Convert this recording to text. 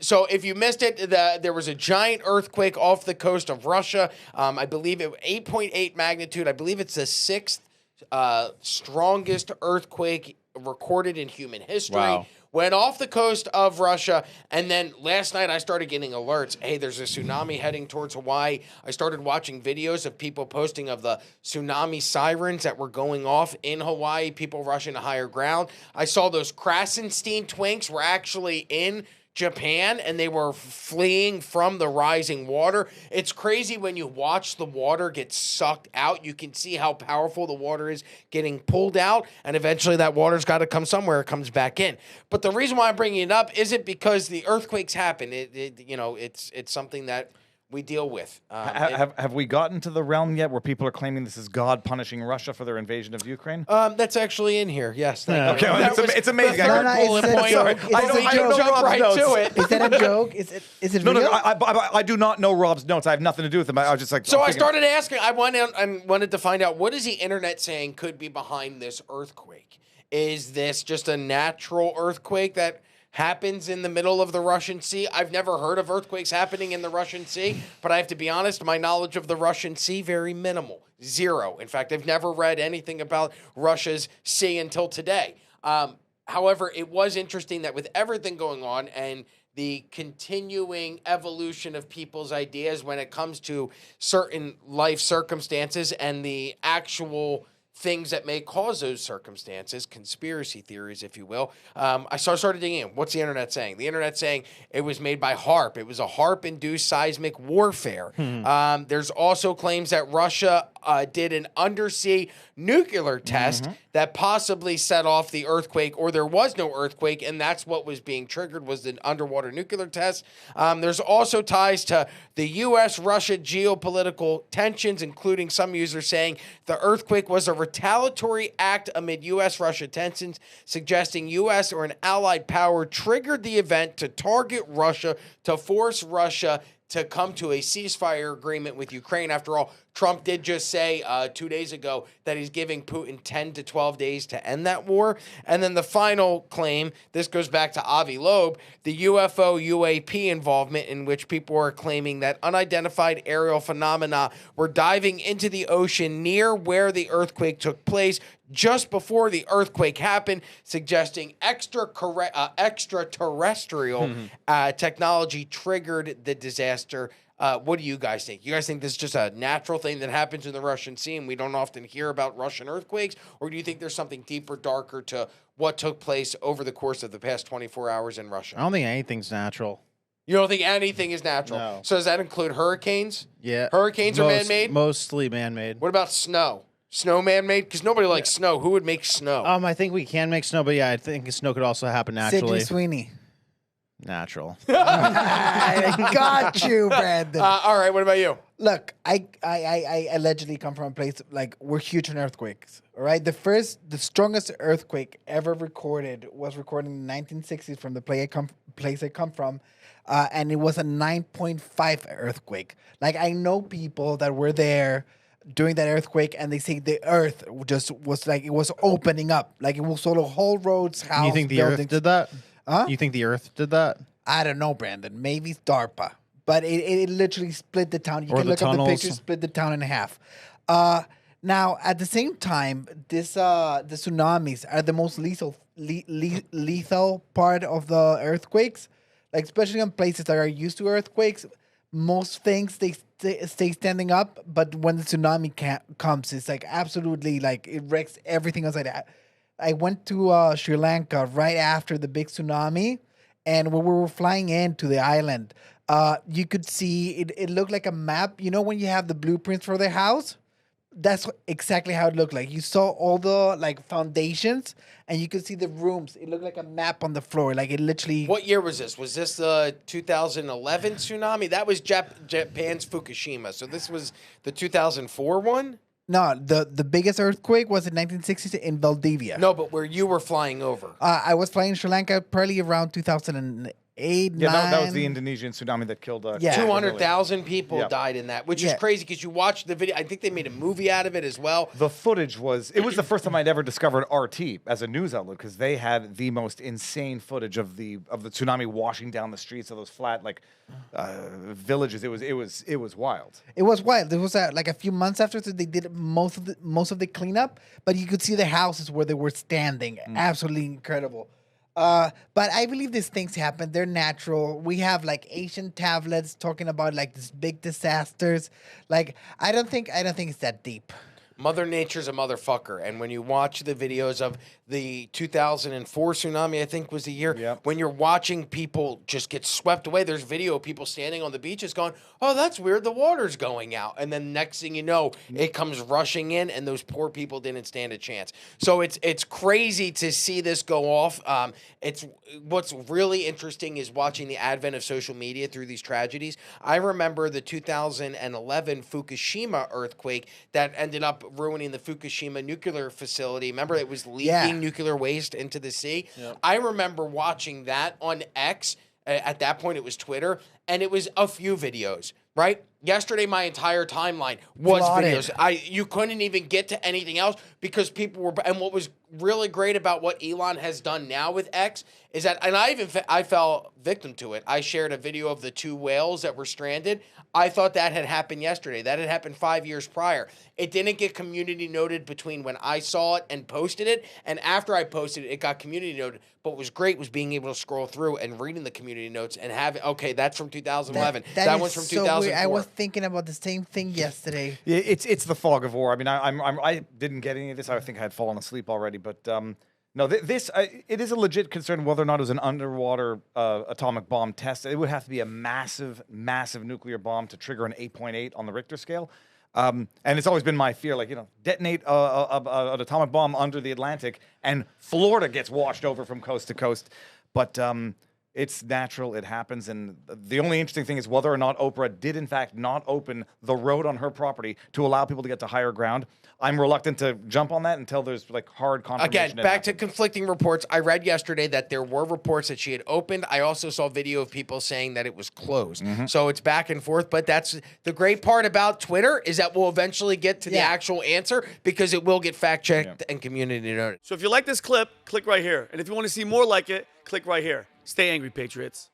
So if you missed it, there was a giant earthquake off the coast of Russia. I believe it 8.8 magnitude. I believe it's the sixth strongest earthquake recorded in human history. Wow. Went off the coast of Russia, and then last night I started getting alerts. Hey, there's a tsunami heading towards Hawaii. I started watching videos of people posting of the tsunami sirens that were going off in Hawaii, people rushing to higher ground. I saw those Krasenstein twinks were actually in Japan, and they were fleeing from the rising water. It's crazy when you watch the water get sucked out. You can see how powerful the water is getting pulled out, and eventually that water's got to come somewhere. It comes back in. But the reason why I'm bringing it up isn't because the earthquakes happen. It's something that we deal with. Have we gotten to the realm yet where people are claiming this is God punishing Russia for their invasion of Ukraine? That's actually in here. Yes. Thank you. Okay, well, it's amazing. The third bullet point. I don't jump right to it. Is that a joke? Is it real? No, I do not know Rob's notes. I have nothing to do with them. I was just like... So I started asking, I wanted to find out, what is the internet saying could be behind this earthquake? Is this just a natural earthquake that happens in the middle of the Russian Sea? I've never heard of earthquakes happening in the Russian Sea, but I have to be honest, my knowledge of the Russian Sea, very minimal. Zero. In fact, I've never read anything about Russia's sea until today. However, it was interesting that with everything going on and the continuing evolution of people's ideas when it comes to certain life circumstances and the actual things that may cause those circumstances, conspiracy theories, if you will. I started digging in. What's the internet saying? The internet saying it was made by HARP. It was a HARP-induced seismic warfare. There's also claims that Russia did an undersea nuclear test that possibly set off the earthquake, or there was no earthquake, and that's what was being triggered, was the underwater nuclear test. There's also ties to the U.S.-Russia geopolitical tensions, including some users saying the earthquake was a retaliatory act amid U.S.-Russia tensions, suggesting U.S. or an allied power triggered the event to target Russia to force Russia to come to a ceasefire agreement with Ukraine. After all, Trump did just say 2 days ago that he's giving Putin 10 to 12 days to end that war. And then the final claim, this goes back to Avi Loeb, the UFO UAP involvement, in which people are claiming that unidentified aerial phenomena were diving into the ocean near where the earthquake took place just before the earthquake happened, suggesting extraterrestrial technology triggered the disaster. What do you guys think? You guys think this is just a natural thing that happens in the Russian Sea and we don't often hear about Russian earthquakes? Or do you think there's something deeper, darker to what took place over the course of the past 24 hours in Russia? I don't think anything's natural. You don't think anything is natural? No. So does that include hurricanes? Yeah. Hurricanes are man-made? Mostly man-made. What about snow? Snow man-made? Because nobody likes snow. Who would make snow? I think we can make snow, but yeah, I think snow could also happen naturally. Sidney Sweeney. Natural. I got you, Brandon. All right, what about you? Look, I allegedly come from a place like we're huge on earthquakes. All right, the strongest earthquake ever recorded was recorded in the 1960s from the place I come from, and it was a 9.5 earthquake. Like, I know people that were there during that earthquake, and they say the earth just was like it was opening up, like it was sort of whole roads, houses. You think the buildings. Earth did that? Huh? You think the Earth did that? I don't know, Brandon. Maybe it's DARPA. But it literally split the town. You Or can the look at the tunnels. pictures, split the town in half. Now, at the same time, the tsunamis are the most lethal part of the earthquakes. Like, especially on places that are used to earthquakes, most things, they stay standing up. But when the tsunami comes, it's like absolutely, like, it wrecks everything else like that. I went to Sri Lanka right after the big tsunami, and when we were flying into the island, you could see it looked like a map. You know when you have the blueprints for the house? That's exactly how it looked like. You saw all the like foundations, and you could see the rooms. It looked like a map on the floor. Like it literally. What year was this? Was this the 2011 tsunami? That was Japan's Fukushima. So this was the 2004 one? No, the biggest earthquake was in 1960s in Valdivia. No, but where you were flying over. I was flying in Sri Lanka probably around 2008. 8, Yeah, 9. that was the Indonesian tsunami that killed Yeah. 200,000 people Yeah. died in that, which is Yeah. crazy because you watch the video. I think they made a movie out of it as well. The footage was the first time I'd ever discovered RT as a news outlet because they had the most insane footage of the tsunami washing down the streets of those flat villages. It was wild. It was wild. It was like a few months after, so they did most of the cleanup, but you could see the houses where they were standing. Absolutely incredible. But I believe these things happen. They're natural. We have like Asian tablets talking about like these big disasters. Like I don't think it's that deep. Mother Nature's a motherfucker. And when you watch the videos of the 2004 tsunami, I think was the year, Yep. when you're watching people just get swept away, there's video of people standing on the beaches going, oh, that's weird, the water's going out. And then next thing you know, it comes rushing in, and those poor people didn't stand a chance. So it's crazy to see this go off. It's what's really interesting is watching the advent of social media through these tragedies. I remember the 2011 Fukushima earthquake that ended up ruining the Fukushima nuclear facility. Remember, it was leaking nuclear waste into the sea. Yep. I remember watching that on X. At that point, it was Twitter, and it was a few videos, right? Yesterday, my entire timeline was Flooded. videos. You couldn't even get to anything else because people were. And what was really great about what Elon has done now with X is that, and I fell victim to it. I shared a video of the 2 whales that were stranded. I thought that had happened yesterday. That had happened 5 years prior. It didn't get community noted between when I saw it and posted it, and after I posted it, it got community noted. But what was great was being able to scroll through and reading the community notes and having, okay, that's from 2011. That is one's from so 2004. weird. I was thinking about the same thing yesterday. Yeah, it's the fog of war. I mean, I didn't get any of this. I think I had fallen asleep already. But no, it is a legit concern whether or not it was an underwater atomic bomb test. It would have to be a massive, massive nuclear bomb to trigger an 8.8 on the Richter scale. And it's always been my fear, like, detonate an atomic bomb under the Atlantic, and Florida gets washed over from coast to coast. But it's natural. It happens. And the only interesting thing is whether or not Oprah did, in fact, not open the road on her property to allow people to get to higher ground. I'm reluctant to jump on that until there's like hard confirmation. Again, back to conflicting reports. I read yesterday that there were reports that she had opened. I also saw video of people saying that it was closed. So it's back and forth. But that's the great part about Twitter is that we'll eventually get to the actual answer because it will get fact checked and community noted. So if you like this clip, click right here. And if you want to see more like it, click right here. Stay angry, Patriots.